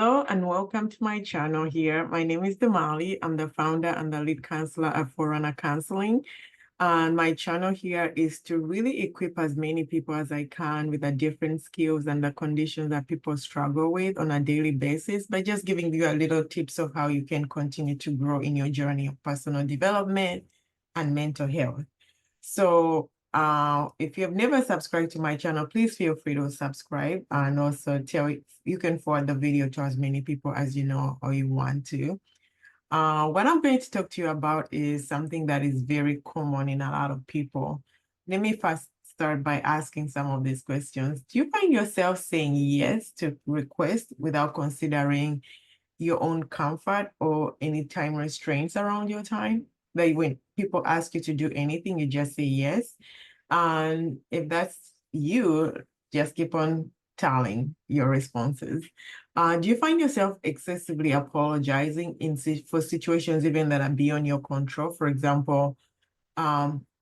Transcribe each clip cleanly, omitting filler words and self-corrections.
Hello and welcome to my channel here. My name is Damali. I'm the founder and the lead counselor at Forerunner Counseling. And my channel here is to really equip as many people as I can with the different skills and the conditions that people struggle with on a daily basis by just giving you a little tips of how you can continue to grow in your journey of personal development and mental health. So if you have never subscribed to my channel, please feel free to subscribe and also you can forward the video to as many people as you know or you want to. What I'm going to talk to you about is something that is very common in a lot of people. Let me first start by asking some of these questions. Do you find yourself saying yes to requests without considering your own comfort or any time restraints around your time? Like when people ask you to do anything, you just say yes. And if that's you, just keep on telling your responses. Do you find yourself excessively apologizing for situations even that are beyond your control? For example,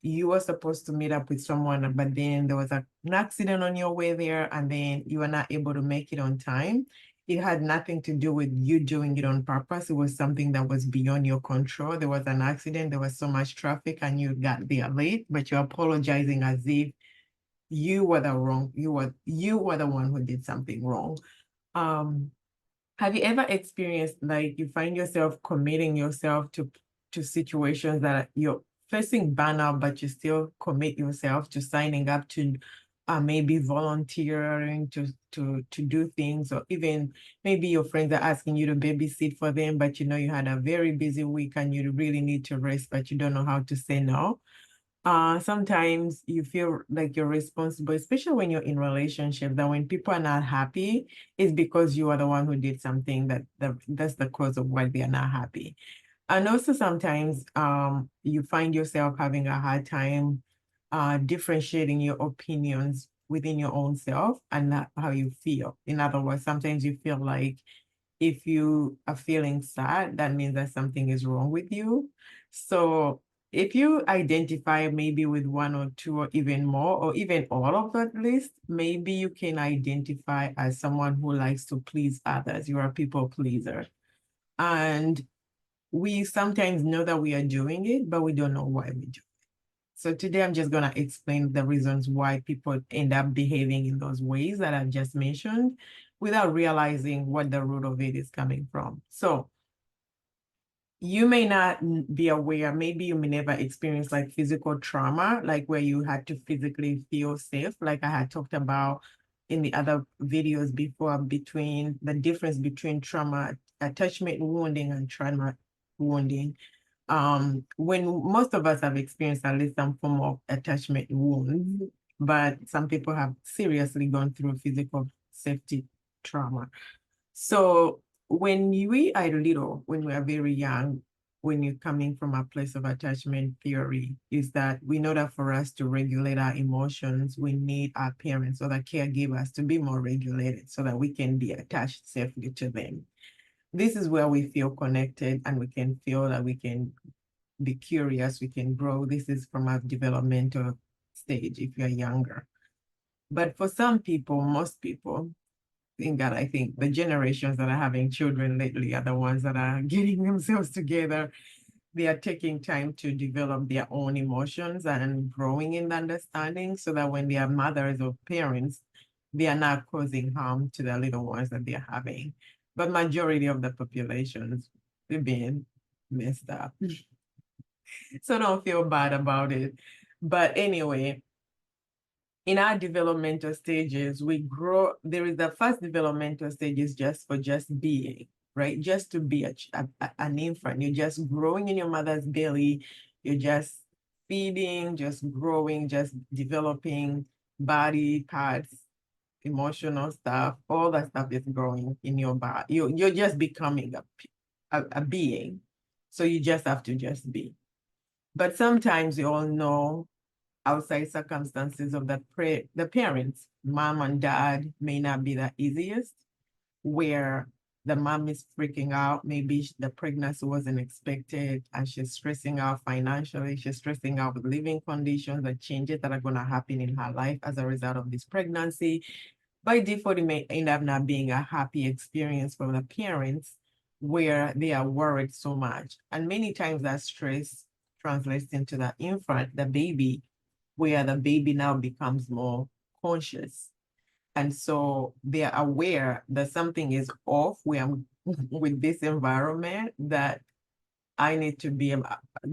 you were supposed to meet up with someone, but then there was an accident on your way there, and then you were not able to make it on time. It had nothing to do with you doing it on purpose. It was something that was beyond your control. There was an accident, there was so much traffic, and you got there late, but you're apologizing as if you were you were the one who did something wrong. Um, have you ever experienced like you find yourself committing yourself to situations that you're facing burnout, but you still commit yourself to signing up to maybe volunteering to do things, or even maybe your friends are asking you to babysit for them, but you know you had a very busy week and you really need to rest, but you don't know how to say no. Sometimes you feel like you're responsible, especially when you're in relationship, that when people are not happy, it's because you are the one who did something that's the cause of why they are not happy. And also sometimes you find yourself having a hard time differentiating your opinions within your own self and not how you feel. In other words, sometimes you feel like if you are feeling sad, that means that something is wrong with you. So if you identify maybe with one or two or even more, or even all of that list, maybe you can identify as someone who likes to please others. You're a people pleaser. And we sometimes know that we are doing it, but we don't know why we do. So today I'm just going to explain the reasons why people end up behaving in those ways that I've just mentioned without realizing what the root of it is coming from. So you may not be aware, maybe you may never experience like physical trauma, like where you had to physically feel safe, like I had talked about in the other videos before, between the difference between trauma, attachment wounding and trauma wounding. When most of us have experienced at least some form of attachment wounds, but some people have seriously gone through physical safety trauma. So when we are little, when we are very young, when you're coming from a place of attachment theory, is that we know that for us to regulate our emotions, we need our parents or the caregivers to be more regulated so that we can be attached safely to them. This is where we feel connected and we can feel that we can be curious, we can grow. This is from a developmental stage if you're younger. But for some people, most people, I think the generations that are having children lately are the ones that are getting themselves together. They are taking time to develop their own emotions and growing in the understanding so that when they are mothers or parents, they are not causing harm to the little ones that they're having. But majority of the populations, they're being messed up. So don't feel bad about it. But anyway, in our developmental stages, we grow. There is the first developmental stage is just being, right? Just to be an infant. You're just growing in your mother's belly. You're just feeding, just growing, just developing body parts, emotional stuff. All that stuff is growing in your body. You're just becoming a being. So you just have to just be. But sometimes you all know outside circumstances of the parents, mom and dad may not be the easiest, where the mom is freaking out. Maybe the pregnancy wasn't expected and she's stressing out financially. She's stressing out with living conditions and changes that are going to happen in her life as a result of this pregnancy. by default, it may end up not being a happy experience for the parents where they are worried so much. And many times that stress translates into the infant, the baby, where the baby now becomes more conscious. And so they are aware that something is off where I'm with this environment, that I need to be,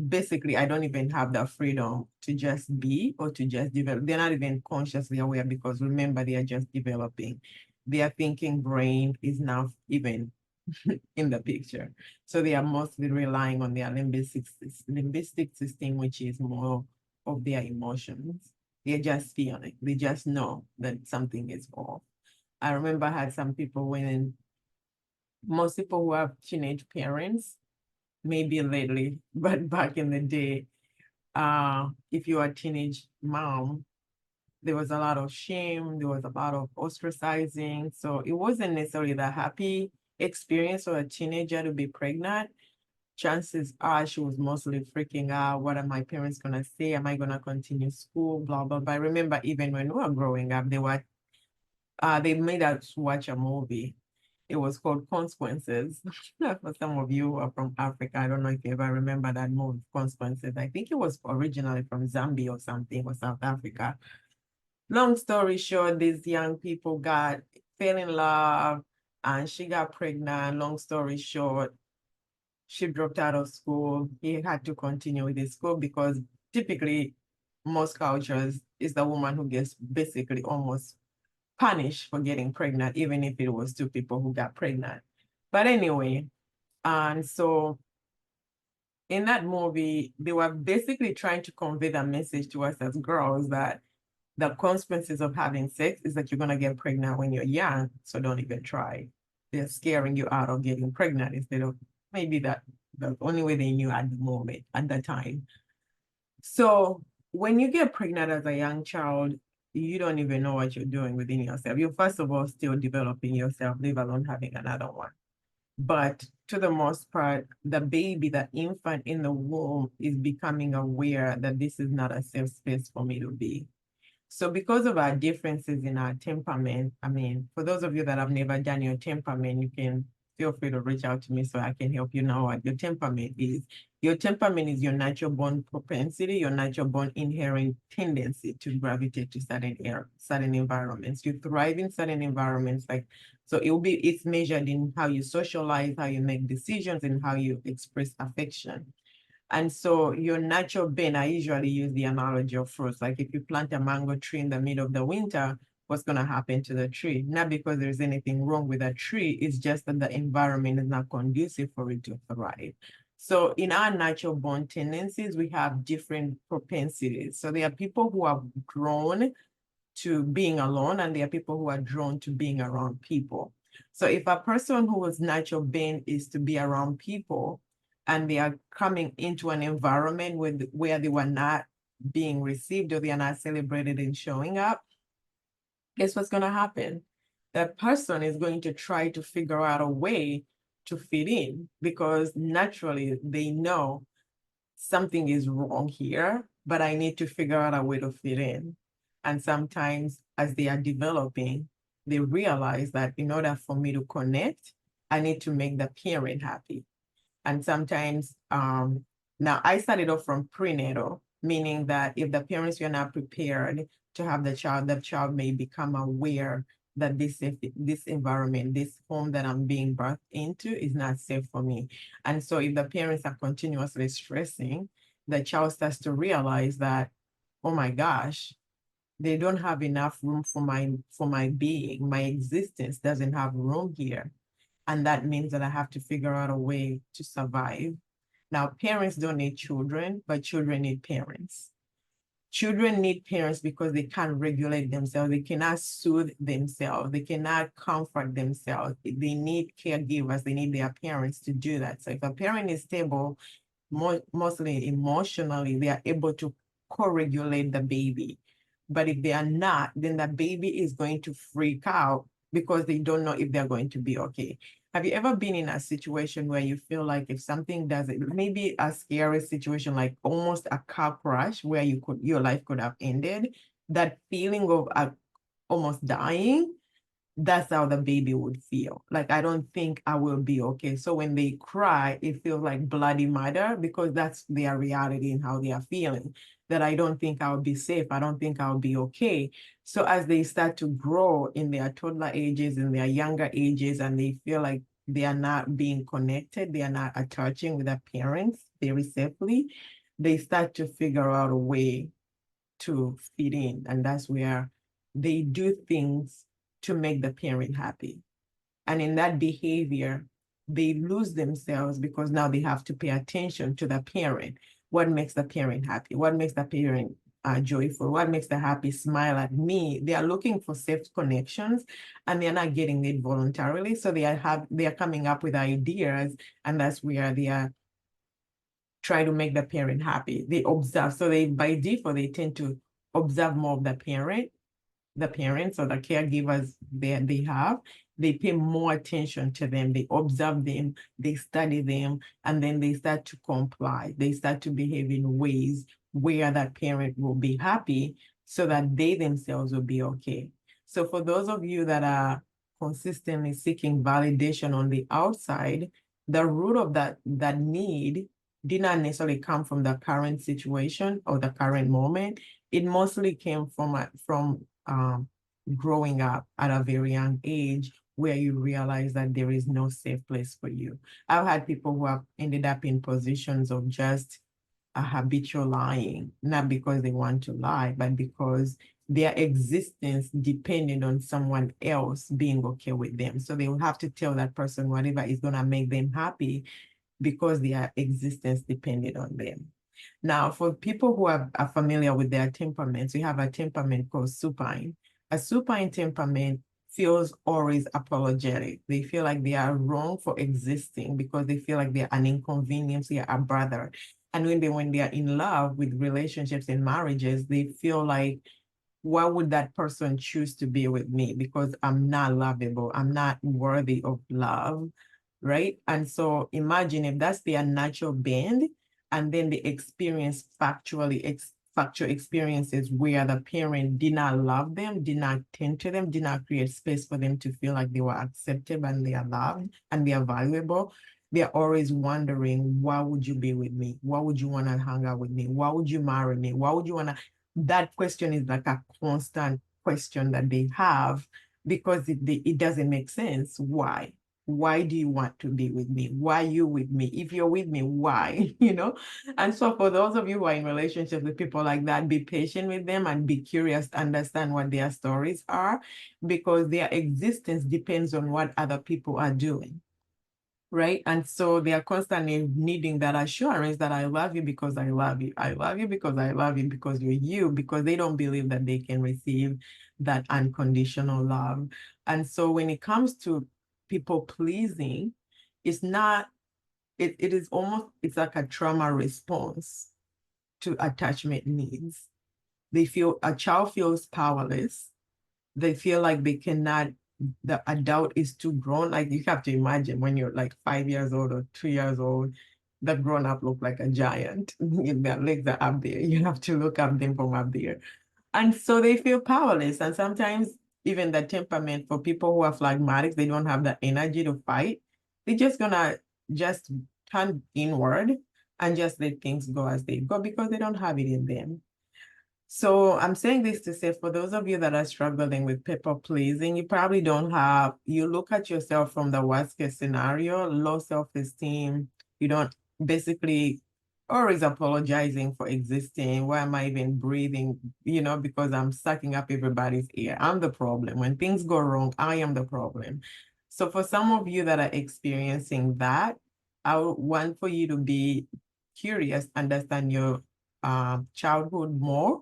basically, I don't even have the freedom to just be or to just develop. They're not even consciously aware because remember, they are just developing. Their thinking brain is now even in the picture. So they are mostly relying on their limbic system, which is more of their emotions. They just feel it. They just know that something is off. I remember I had some people when most people who have teenage parents, maybe lately, but back in the day, if you are a teenage mom, there was a lot of shame, there was a lot of ostracizing. So it wasn't necessarily the happy experience for a teenager to be pregnant. Chances are she was mostly freaking out. What are my parents gonna say? Am I gonna continue school? Blah blah. But I remember even when we were growing up, they made us watch a movie. It was called Consequences. For some of you who are from Africa, I don't know if you ever remember that movie, Consequences. I think it was originally from Zambia or something, or South Africa. Long story short, these young people fell in love and she got pregnant. Long story short, she dropped out of school. He had to continue with his school because typically most cultures is the woman who gets basically almost punished for getting pregnant, even if it was two people who got pregnant. But anyway, and so in that movie, they were basically trying to convey the message to us as girls that the consequences of having sex is that you're going to get pregnant when you're young. So don't even try. They're scaring you out of getting pregnant instead of maybe that the only way they knew at the moment, at the time. So when you get pregnant as a young child, you don't even know what you're doing within yourself. You're first of all still developing yourself, leave alone having another one. But to the most part, the baby, the infant in the womb is becoming aware that this is not a safe space for me to be. So because of our differences in our temperament, I mean, for those of you that have never done your temperament, you can feel free to reach out to me so I can help you know what your temperament is. Your temperament is your natural born propensity, your natural born inherent tendency to gravitate to certain environments. You thrive in certain environments, like so it's measured in how you socialize, how you make decisions, and how you express affection. And so your natural bend, I usually use the analogy of fruits. Like if you plant a mango tree in the middle of the winter, what's going to happen to the tree? Not because there's anything wrong with a tree, it's just that the environment is not conducive for it to thrive. So in our natural born tendencies, we have different propensities. So there are people who are drawn to being alone, and there are people who are drawn to being around people. So if a person whose natural bent is to be around people and they are coming into an environment where they were not being received or they are not celebrated and showing up, guess what's going to happen? That person is going to try to figure out a way to fit in because naturally they know something is wrong here, but I need to figure out a way to fit in. And sometimes as they are developing, they realize that in order for me to connect, I need to make the parent happy. And sometimes, now I started off from prenatal, meaning that if the parents were not prepared to have the child may become aware that this environment, this home that I'm being birthed into is not safe for me. And so if the parents are continuously stressing, the child starts to realize that, oh my gosh, they don't have enough room for my being. My existence doesn't have room here. And that means that I have to figure out a way to survive. Now, parents don't need children, but children need parents. Children need parents because they can't regulate themselves. They cannot soothe themselves. They cannot comfort themselves. They need caregivers. They need their parents to do that. So if a parent is stable, mostly emotionally, they are able to co-regulate the baby. But if they are not, then the baby is going to freak out because they don't know if they're going to be okay. Have you ever been in a situation where you feel like if something doesn't, maybe a scary situation, like almost a car crash where your life could have ended, that feeling of almost dying, that's how the baby would feel. Like, I don't think I will be okay. So when they cry, it feels like bloody murder because that's their reality and how they are feeling. That I don't think I'll be safe. I don't think I'll be okay. So as they start to grow in their toddler ages, in their younger ages, and they feel like they are not being connected, they are not attaching with their parents very safely, they start to figure out a way to fit in. And that's where they do things to make the parent happy. And in that behavior, they lose themselves because now they have to pay attention to the parent. What makes the parent happy? What makes the parent joyful? What makes the happy smile at me? They are looking for safe connections and they're not getting it voluntarily. So they are coming up with ideas, and that's where they are try to make the parent happy. They observe. So they by default they tend to observe more of the parents or the caregivers they have. They pay more attention to them. They observe them, they study them, and then they start to comply. They start to behave in ways where that parent will be happy so that they themselves will be okay. So for those of you that are consistently seeking validation on the outside, the root of that need did not necessarily come from the current situation or the current moment. It mostly came from growing up at a very young age where you realize that there is no safe place for you. I've had people who have ended up in positions of just a habitual lying, not because they want to lie, but because their existence depended on someone else being okay with them. So they will have to tell that person whatever is going to make them happy because their existence depended on them. Now, for people who are familiar with their temperaments, we have a temperament called supine. A supine temperament feels always apologetic. They feel like they are wrong for existing because they feel like they're an inconvenience, they are a brother. And when they are in love with relationships and marriages, they feel like, why would that person choose to be with me? Because I'm not lovable. I'm not worthy of love, right? And so imagine if that's their natural bend, and then they experience factual experiences where the parent did not love them, did not tend to them, did not create space for them to feel like they were accepted and they are loved and they are valuable. They're always wondering, why would you be with me? Why would you want to hang out with me? Why would you marry me? Why would you want to? That question is like a constant question that they have because it doesn't make sense. Why? Why do you want to be with me? Why are you with me? If you're with me, why? And so for those of you who are in relationships with people like that, be patient with them and be curious to understand what their stories are, because their existence depends on what other people are doing. Right. And so they are constantly needing that assurance that I love you because I love you. I love you because I love you because you're you, because they don't believe that they can receive that unconditional love. And so when it comes to people pleasing, it's not, it is almost, it's like a trauma response to attachment needs. A child feels powerless. They feel like they cannot, the adult is too grown. Like, you have to imagine when you're like 5 years old or 2 years old, the grown up look like a giant. Their legs are up there. You have to look up them from up there. And so they feel powerless. And sometimes even the temperament for people who are phlegmatics, they don't have the energy to fight. They're just gonna just turn inward and just let things go as they go because they don't have it in them. So I'm saying this to say, for those of you that are struggling with people pleasing, you probably don't have, you look at yourself from the worst case scenario, low self-esteem, you don't basically always apologizing for existing. Why am I even breathing? Because I'm sucking up everybody's air. I'm the problem. When things go wrong, I am the problem. So for some of you that are experiencing that, I would want for you to be curious, understand your childhood more,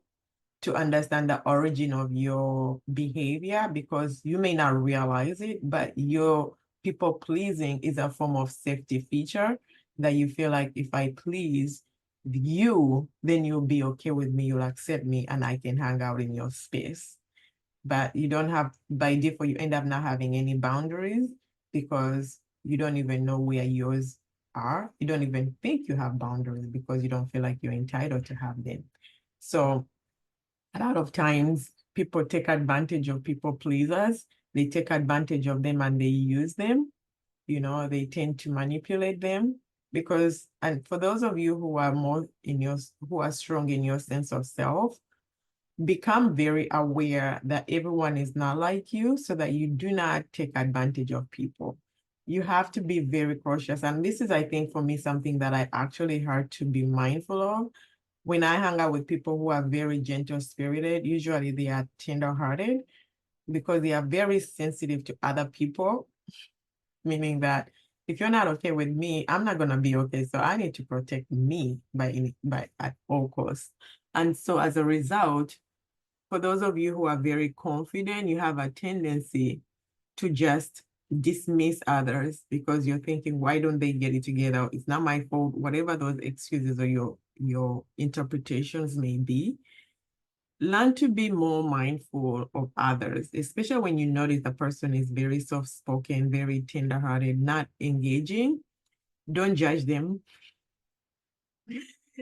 to understand the origin of your behavior, because you may not realize it, but your people pleasing is a form of safety feature that you feel like, if I please you, then you'll be okay with me, you'll accept me, and I can hang out in your space. But you don't have, by default, you end up not having any boundaries because you don't even know where yours are. You don't even think you have boundaries because you don't feel like you're entitled to have them. So a lot of times people take advantage of people pleasers. They take advantage of them and they use them. They tend to manipulate them because, and for those of you who are who are strong in your sense of self, become very aware that everyone is not like you so that you do not take advantage of people. You have to be very cautious. And this is, I think, for me, something that I actually had to be mindful of. When I hang out with people who are very gentle spirited, usually they are tender hearted because they are very sensitive to other people, meaning that if you're not okay with me, I'm not gonna be okay. So I need to protect me by at all costs. And so as a result, for those of you who are very confident, you have a tendency to just dismiss others because you're thinking, why don't they get it together? It's not my fault, whatever those excuses or your interpretations may be. Learn to be more mindful of others, especially when you notice the person is very soft-spoken, very tender-hearted, not engaging. Don't judge them.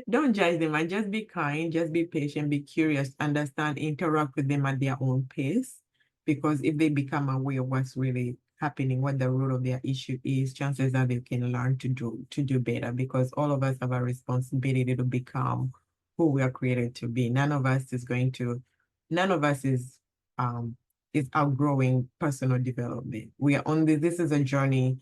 Don't judge them and just be kind, just be patient, be curious, understand, interact with them at their own pace. Because if they become aware of what's really happening, what the root of their issue is, chances are they can learn to do better because all of us have a responsibility to become who we are created to be. None of us is outgrowing personal development. We are on this is a journey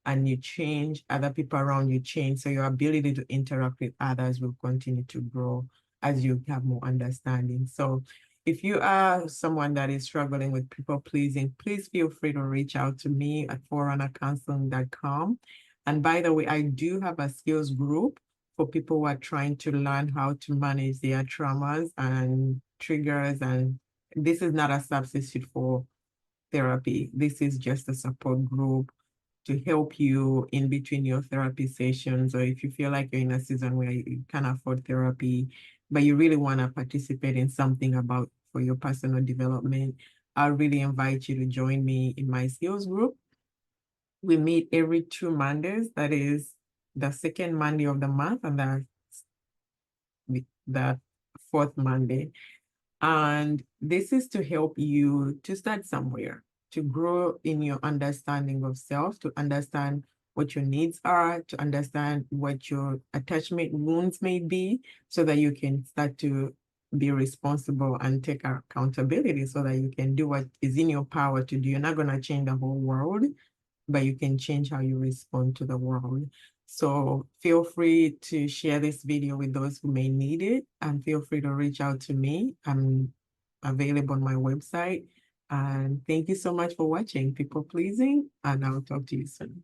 and you change, other people around you change. So your ability to interact with others will continue to grow as you have more understanding. So if you are someone that is struggling with people pleasing, please feel free to reach out to me at forerunnercounseling.com. And by the way, I do have a skills group for people who are trying to learn how to manage their traumas and triggers. And this is not a substitute for therapy. This is just a support group to help you in between your therapy sessions, or if you feel like you're in a season where you can't afford therapy, but you really want to participate in something for your personal development, I really invite you to join me in my skills group. We meet every 2 Mondays. That is the second Monday of the month and the fourth Monday. And this is to help you to start somewhere, to grow in your understanding of self, to understand what your needs are, to understand what your attachment wounds may be, so that you can start to be responsible and take accountability so that you can do what is in your power to do. You're not going to change the whole world, but you can change how you respond to the world. So feel free to share this video with those who may need it, and feel free to reach out to me. I'm available on my website. And thank you so much for watching People Pleasing, and I'll talk to you soon.